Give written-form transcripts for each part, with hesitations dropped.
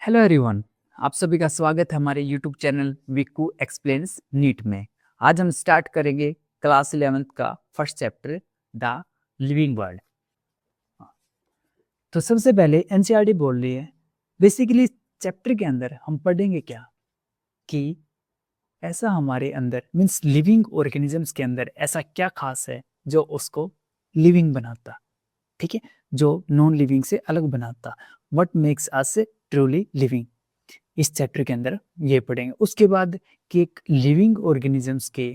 Hello everyone, आप सभी का स्वागत है हमारे YouTube channel Vikku explains NEET में। आज हम स्टार्ट करेंगे क्लास 11th का first chapter the living world. तो सबसे पहले एनसीईआरटी बोल रही है, बेसिकली चैप्टर के अंदर हम पढ़ेंगे क्या कि ऐसा हमारे अंदर मीन्स लिविंग ऑर्गेनिजम्स के अंदर ऐसा क्या खास है जो उसको लिविंग बनाता, ठीक है, जो नॉन लिविंग से अलग बनाता। What makes us truly living, इस चैप्टर के अंदर ये पढ़ेंगे। उसके बाद कि एक लिविंग ऑर्गेनिजम्स के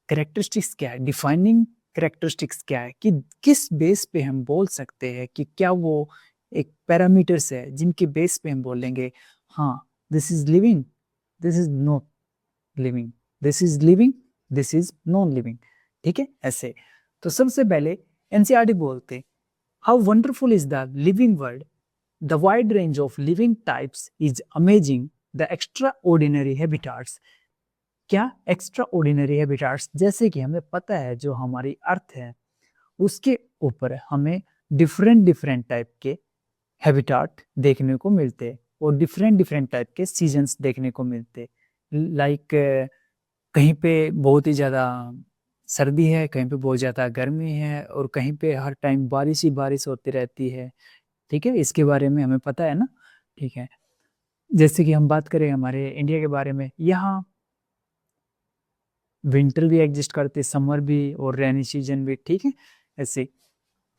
कैरेक्टरिस्टिक्स क्या है, डिफाइनिंग कैरेक्टरिस्टिक्स क्या है, कि किस बेस पे हम बोल सकते हैं कि क्या वो एक पैरामीटर्स है जिनके बेस पे हम बोलेंगे हाँ this is living, this is not living, this is living, this is non living, ठीक है ऐसे। तो सबसे पहले एनसीईआरटी बोलते how wonderful is the living world, the wide range of living types is amazing, the extraordinary habitats। क्या extraordinary habitats, जैसे कि हमें पता है जो हमारी अर्थ है उसके ऊपर हमें डिफरेंट डिफरेंट टाइप के हैबिटाट देखने को मिलते हैं और डिफरेंट डिफरेंट टाइप के सीजन्स देखने को मिलते। लाइक कहीं पे बहुत ही ज़्यादा सर्दी है, कहीं पे बहुत ज़्यादा गर्मी है और कहीं पे हर टाइम बारिश ही बारिश होती रहती है, ठीक है, इसके बारे में हमें पता है ना, ठीक है। जैसे कि हम बात करें हमारे इंडिया के बारे में, यहाँ विंटर भी एग्जिस्ट करते, समर भी और रेनी सीजन भी, ठीक है ऐसे।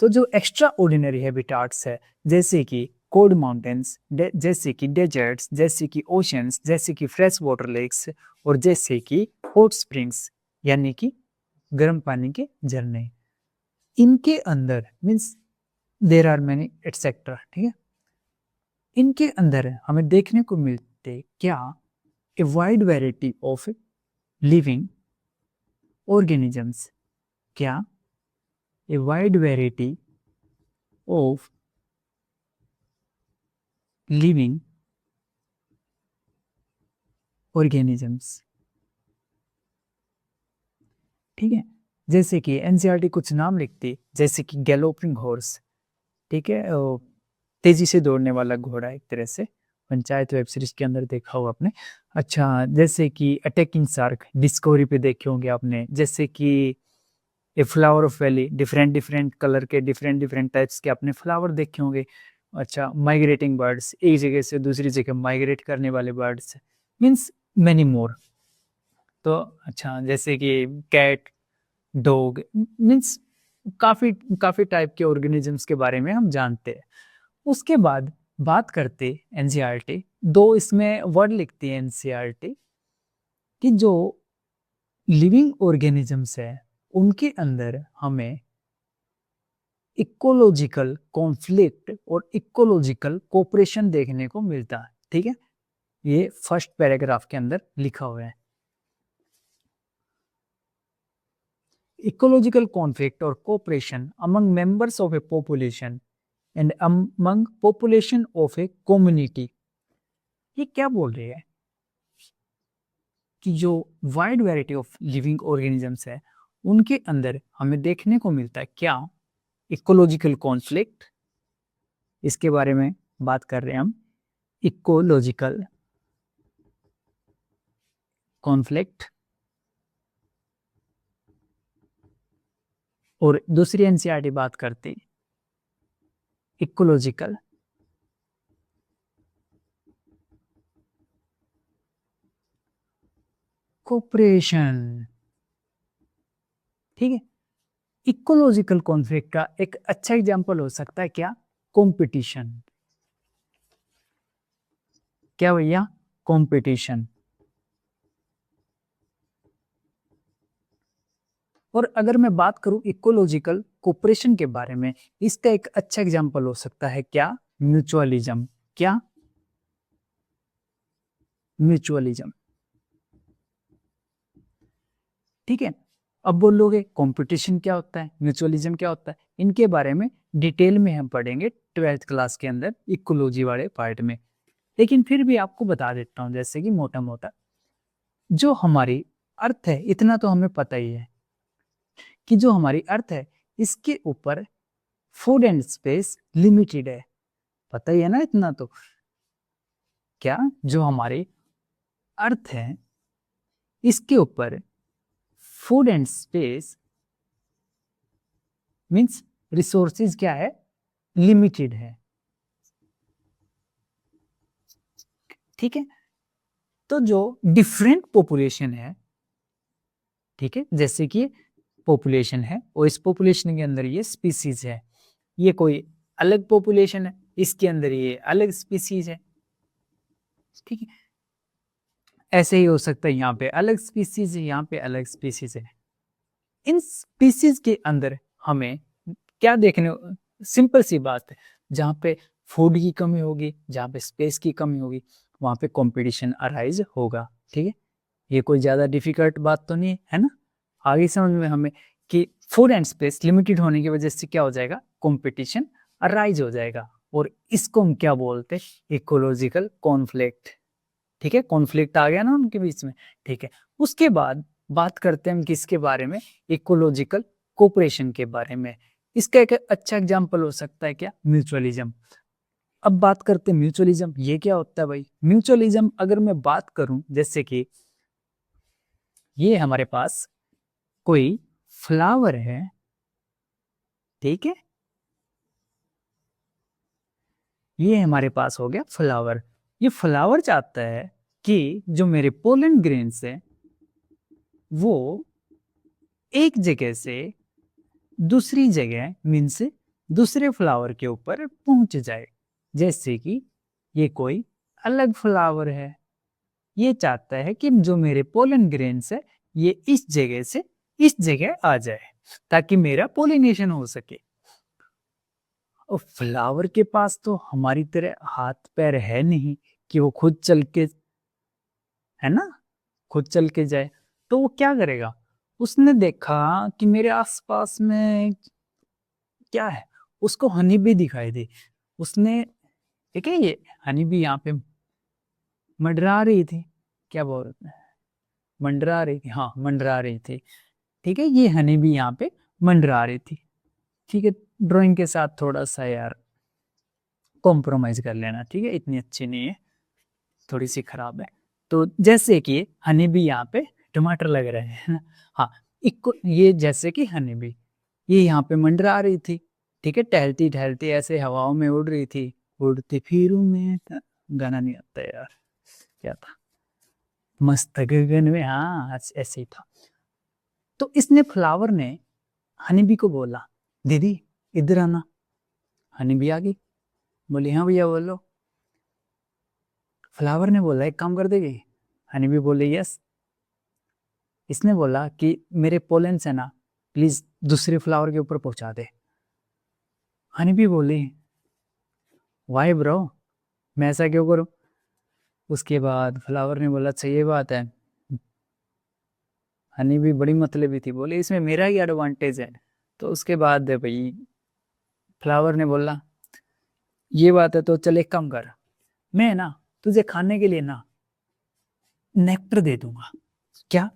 तो जो एक्स्ट्रा ऑर्डिनरी हैबिटाट्स है जैसे कि कोल्ड माउंटेन्स, जैसे कि डेजर्ट्स, जैसे कि ओशंस, जैसे कि फ्रेश वाटर लेक्स और जैसे कि हॉट स्प्रिंग्स यानी कि गर्म पानी के झरने, इनके अंदर means there are many etcetera, ठीक है, इनके अंदर हमें देखने को मिलते क्या a wide variety of living organisms, क्या a wide variety of living organisms, ठीक है। जैसे कि एनसीईआरटी कुछ नाम लिखती, जैसे कि गैलोपिंग हॉर्स, ठीक है, तेजी से दौड़ने वाला घोड़ा, एक तरह से पंचायत वेब सीरीज के अंदर देखा होगा आपने। अच्छा, जैसे कि अटैकिंग शार्क डिस्कवरी पे देखे होंगे आपने। जैसे कि a flower of valley, different different colour के डिफरेंट डिफरेंट टाइप्स के आपने फ्लावर देखे होंगे। अच्छा, माइग्रेटिंग बर्ड्स, एक जगह से दूसरी जगह माइग्रेट करने वाले बर्ड्स, मीन्स मैनी मोर। तो अच्छा, जैसे कि कैट, डॉग, मीन्स काफी काफी टाइप के ऑर्गेनिजम्स के बारे में हम जानते हैं। उसके बाद बात करते एनसीईआरटी, दो इसमें वर्ड लिखती है एनसीईआरटी कि जो लिविंग ऑर्गेनिजम्स है उनके अंदर हमें इकोलॉजिकल कॉन्फ्लिक्ट और इकोलॉजिकल कोऑपरेशन देखने को मिलता है, ठीक है, ये फर्स्ट पैराग्राफ के अंदर लिखा हुआ है। इकोलॉजिकल कॉन्फ्लिक्ट और cooperation among members of A population and among population of a community, ये क्या बोल रही है कि जो wide variety of living organisms है उनके अंदर हमें देखने को मिलता है क्या, इकोलॉजिकल कॉन्फ्लिक्ट, इसके बारे में बात कर रहे हैं हम, इकोलॉजिकल कॉन्फ्लिक्ट। और दूसरी एनसीईआरटी बात करती इकोलॉजिकल कोऑपरेशन, ठीक है। इकोलॉजिकल कॉन्फ्लिक्ट का एक अच्छा एग्जांपल हो सकता है क्या, कंपटीशन, क्या भैया, कंपटीशन। और अगर मैं बात करूं इकोलॉजिकल कोऑपरेशन के बारे में, इसका एक अच्छा एग्जांपल हो सकता है क्या, म्यूचुअलिज्म, क्या, म्यूचुअलिज्म, ठीक है। अब बोलोगे कंपटीशन क्या होता है, म्यूचुअलिज्म क्या होता है, इनके बारे में डिटेल में हम पढ़ेंगे 12th क्लास के अंदर इकोलॉजी वाले पार्ट में। लेकिन फिर भी आपको बता देता हूँ जैसे कि मोटा मोटा जो हमारी अर्थ है, इतना तो हमें पता ही है कि जो हमारी अर्थ है इसके ऊपर फूड एंड स्पेस लिमिटेड है, पता ही है ना इतना तो। क्या, जो हमारे अर्थ है इसके ऊपर food and space means resources क्या है, लिमिटेड है। ठीक है, तो जो डिफरेंट पॉपुलेशन है, ठीक है, जैसे कि पॉपुलेशन है और इस पॉपुलेशन के अंदर ये स्पीसीज है, ये कोई अलग पॉपुलेशन है, इसके अंदर ये अलग स्पीसीज है। ठीक है, ऐसे ही हो सकता है यहाँ पे अलग स्पीसीज है, यहाँ पे अलग स्पीसीज है। इन स्पीसीज के अंदर हमें क्या देखने, सिंपल सी बात है, जहाँ पे फूड की कमी होगी, जहाँ पे स्पेस की कमी होगी, वहां पे कंपटीशन अराइज होगा। ठीक है, ये कोई ज्यादा डिफिकल्ट बात तो नहीं है ना। आगे समझ में हमें कि फूड एंड स्पेस लिमिटेड होने की वजह से क्या हो जाएगा, कंपटीशन अराइज हो जाएगा, और इसको हम क्या बोलते हैं, इकोलॉजिकल कॉन्फ्लिक्ट। ठीक है, कॉन्फ्लिक्ट आ गया ना उनके बीच में। ठीक है, उसके बाद बात करते हैं हम किसके बारे में, इकोलॉजिकल कोऑपरेशन के बारे में। इसका एक अच्छा एग्जांपल हो सकता है क्या, म्यूचुअलिज्म। अब बात करते हैं म्यूचुअलिज्म, ये क्या होता है भाई। म्यूचुअलिज्म अगर मैं बात करूं, जैसे कि ये हमारे पास कोई फ्लावर है, ठीक है, ये हमारे पास हो गया फ्लावर। ये फ्लावर चाहता है कि जो मेरे पोलन ग्रेन्स है वो एक जगह से दूसरी जगह मीन्स दूसरे फ्लावर के ऊपर पहुंच जाए। जैसे कि ये कोई अलग फ्लावर है, ये चाहता है कि जो मेरे पोलन ग्रेन्स है ये इस जगह से इस जगह आ जाए ताकि मेरा पोलिनेशन हो सके। और फ्लावर के पास तो हमारी तरह हाथ पैर है नहीं कि वो खुद चल के, है ना, खुद चल के जाए। तो वो क्या करेगा, उसने देखा कि मेरे आसपास में क्या है, उसको हनी भी दिखाई दी, उसने, ठीक है, ये हनी भी यहाँ पे मंडरा रही थी, क्या बोलते हैं, मंडरा रही थी, हाँ मंडरा रही थी। ठीक है, ये हनी भी यहाँ पे मंडरा रही थी। ठीक है, ड्राइंग के साथ थोड़ा सा यार कॉम्प्रोमाइज कर लेना, ठीक है, इतनी अच्छी नहीं है, थोड़ी सी खराब है। तो जैसे कि हनी भी यहाँ पे टमाटर लग रहे हैं ना, हाँ, इको ये जैसे कि हनी भी ये यहाँ पे मंडरा रही थी। ठीक है, टहलती टहलती ऐसे हवाओं में उड़ रही थी, उड़ती फिरूं मैं, गाना नहीं आता यार, क्या था, मस्त गगन में, हाँ ऐसे ही था। तो इसने फ्लावर ने हनीबी को बोला, दीदी इधर आना। हनीबी आ गई, बोली हाँ भैया बोलो। फ्लावर ने बोला एक काम कर देगी, हनीबी बोले यस। इसने बोला कि मेरे पोलेंस है ना, प्लीज दूसरे फ्लावर के ऊपर पहुंचा दे। हनीबी बोली वाई ब्रो, मैं ऐसा क्यों करूं। उसके बाद फ्लावर ने बोला अच्छा ये बात है। हनी भी बड़ी मतलबी थी, बोले इसमें मेरा ही एडवांटेज है। तो उसके बाद भाई फ्लावर ने बोला ये बात है तो चल एक काम कर, मैं ना तुझे खाने के लिए ना नेक्टर दे दूंगा। क्या,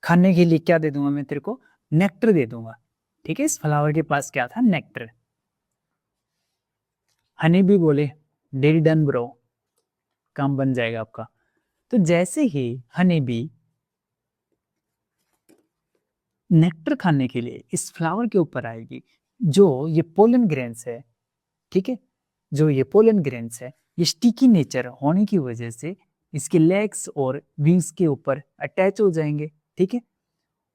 खाने के लिए क्या दे दूंगा मैं तेरे को, नेक्टर दे दूंगा। ठीक है, इस फ्लावर के पास क्या था, नेक्टर। हनी भी बोले डेरी डन ब्रो, काम बन जाएगा आपका। तो जैसे ही हनी बी नेक्टर खाने के लिए इस फ्लावर के ऊपर आएगी, जो ये पोलन ग्रेन्स है, ठीक है, जो ये पोलन ग्रेन्स है ये स्टिकी नेचर होने की वजह से इसके लेग्स और विंग्स के ऊपर अटैच हो जाएंगे। ठीक है,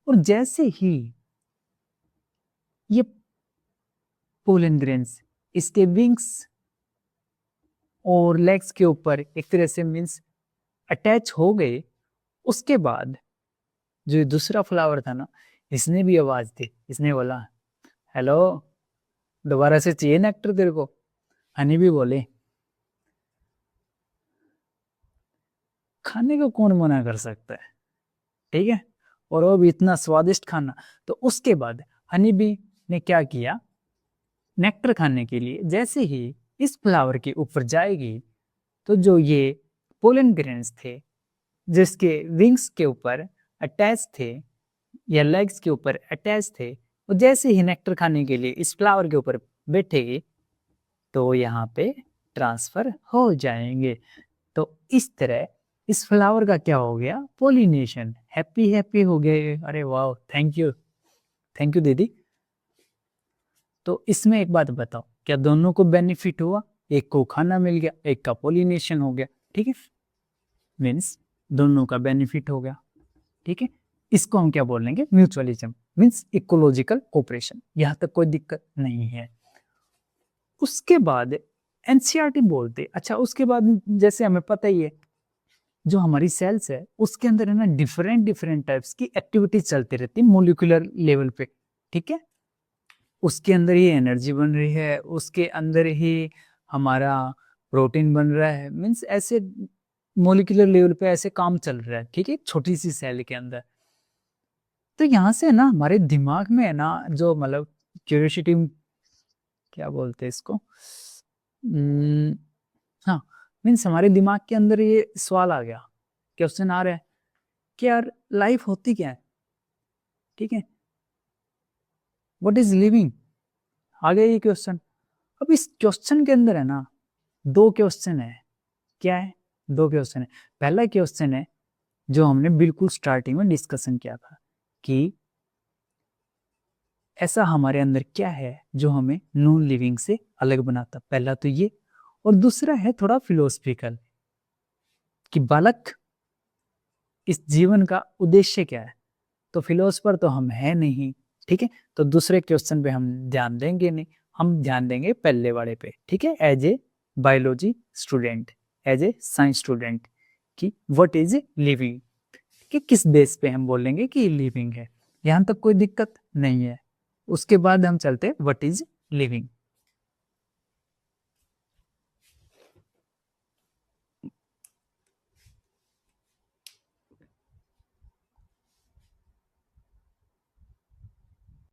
और जैसे ही ये पोलन ग्रेन्स इसके विंग्स और लेग्स के ऊपर एक तरह से मीन्स अटैच हो गए, उसके बाद जो ये दूसरा फ्लावर था ना, इसने भी आवाज दी, इसने बोला हेलो, दोबारा से चाहिए नेक्टर तेरे को। हनी भी बोले खाने को कौन मना कर सकता है, ठीक है, और वो भी इतना स्वादिष्ट खाना। तो उसके बाद हनी बी ने क्या किया, नेक्टर खाने के लिए जैसे ही इस फ्लावर के ऊपर जाएगी, तो जो ये पोलन ग्रेन्स थे जिसके विंग्स के ऊपर अटैच थे या लेग्स के ऊपर अटैच थे, वो जैसे ही नेक्टर खाने के लिए इस फ्लावर के ऊपर बैठेगी तो यहाँ पे ट्रांसफर हो जाएंगे। तो इस तरह इस फ्लावर का क्या हो गया, पोलिनेशन। हैप्पी हैप्पी हो गए, अरे वाह, थैंक यू दीदी। तो इसमें एक बात बताओ, क्या दोनों को बेनिफिट हुआ? एक को खाना मिल गया, एक का पोलिनेशन हो गया, ठीक है, मीन्स दोनों का बेनिफिट हो गया, ठीक है। इसको हम क्या बोलेंगे, म्यूचुअलिज्म, मीन्स इकोलॉजिकल कोऑपरेशन। यहां तक कोई दिक्कत नहीं है। उसके बाद एनसीईआरटी बोलते, अच्छा उसके बाद जैसे हमें पता ही है, जो हमारी सेल्स है उसके अंदर है ना डिफरेंट डिफरेंट टाइप्स की एक्टिविटीज चलती रहती है मोलिकुलर लेवल पे, ठीक है। उसके अंदर ही एनर्जी बन रही है, उसके अंदर ही हमारा प्रोटीन बन रहा है, मीन्स ऐसे मोलिकुलर लेवल पे ऐसे काम चल रहा है, ठीक है, छोटी सी सेल के अंदर। तो यहाँ से ना हमारे दिमाग में है ना जो मतलब क्यूरियोसिटी, क्या बोलते हैं इसको, हाँ, मीन्स हमारे दिमाग के अंदर ये सवाल आ गया, क्वेश्चन आ रहा है कि यार लाइफ होती क्या है, ठीक है, व्हाट इज लिविंग, आ गया ये क्वेश्चन। अब इस क्वेश्चन के अंदर है ना दो क्वेश्चन है, क्या है, दो क्वेश्चन है। पहला क्वेश्चन है जो हमने बिल्कुल स्टार्टिंग में डिस्कशन किया था कि ऐसा हमारे अंदर क्या है जो हमें नॉन लिविंग से अलग बनाता, पहला तो ये। और दूसरा है थोड़ा फिलोसफिकल कि बालक इस जीवन का उद्देश्य क्या है। तो फिलोसफर तो हम है नहीं, ठीक है, तो दूसरे क्वेश्चन पे हम ध्यान देंगे नहीं, हम ध्यान देंगे पहले वाले पे, ठीक है, as a biology student, as a science student, कि व्हाट इज लिविंग, कि किस बेस पे हम बोलेंगे कि लिविंग है। यहां तक कोई दिक्कत नहीं है। उसके बाद हम चलते व्हाट इज लिविंग।